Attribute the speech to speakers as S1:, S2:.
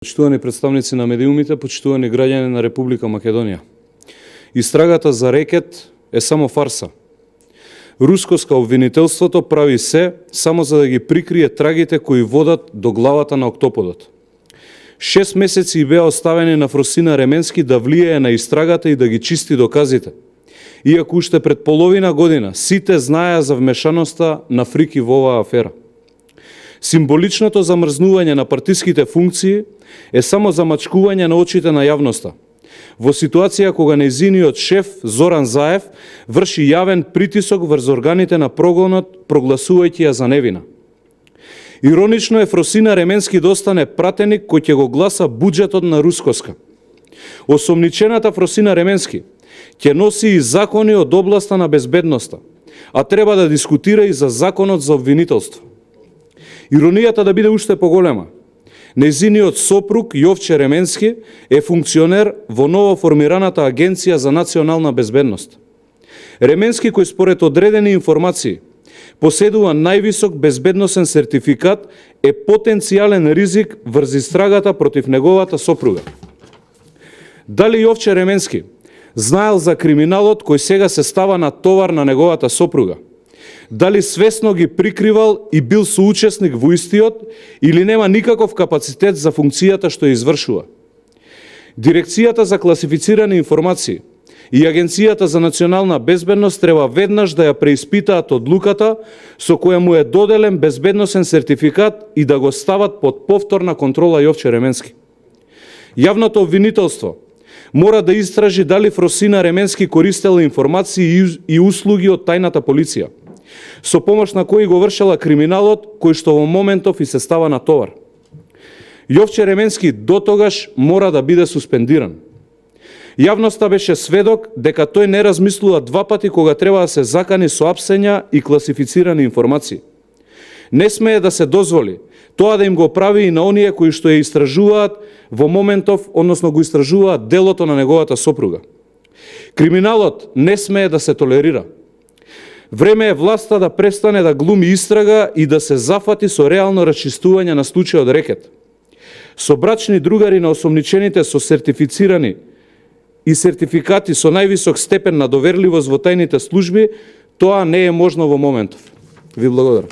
S1: Почитувани представници на медиумите, почитувани граѓани на Република Македонија. Истрагата за рекет е само фарса. Рускоска обвинителството прави се само за да ги прикрие трагите кои водат до главата на октоподот. 6 месеци беа оставени на Фросина Ременски да влијае на истрагата и да ги чисти доказите. Иако уште пред половина година сите знаеа за вмешаноста на Фрики во оваа афера. Символичното замрзнување на партиските функции е само замачкување на очите на јавноста. Во ситуација кога нејзиниот шеф Зоран Заев врши јавен притисок врз органите на прогонот, прогласувајќи ја за невина. Иронично е Фросина Ременски да остане пратеник кој ќе го гласа буџетот на Рускоска. Осомничената Фросина Ременски ќе носи и закони од областа на безбедноста, а треба да дискутира и за законот за обвинителство. Иронијата да биде уште поголема. Нејзиниот сопруг Јовче Ременски е функционер во ново формираната Агенција за национална безбедност. Ременски, кој според одредени информации поседува највисок безбедносен сертификат, е потенцијален ризик врз истрагата против неговата сопруга. Дали Јовче Ременски знаел за криминалот кој сега се става на товар на неговата сопруга? Дали свесно ги прикривал и бил соучесник во истиот или нема никаков капацитет за функцијата што ја извршува? Дирекцијата за класифицирани информации и Агенцијата за национална безбедност треба веднаш да ја преиспитаат одлуката со која му е доделен безбедносен сертификат и да го стават под повторна контрола Јовче Ременски. Јавното обвинителство мора да истражи дали Фросина Ременски користела информации и услуги од тајната полиција, со помош на кои го вршела криминалот кој што во моментов и се става на товар. Јовче Ременски дотогаш мора да биде суспендиран. Јавноста беше сведок дека тој не размислува два пати кога треба да се закани со апсења и класифицирани информации. Не смее да се дозволи тоа да им го прави и на оние кои што ја истражуваат во моментов, односно го истражуваат делото на неговата сопруга. Криминалот не смее да се толерира. Време е власта да престане да глуми истрага и да се зафати со реално расчистување на случајот рекет. Со брачни другари на осомничените со сертифицирани и сертификати со највисок степен на доверливост во тајните служби, тоа не е можно во моментов. Ви благодарам.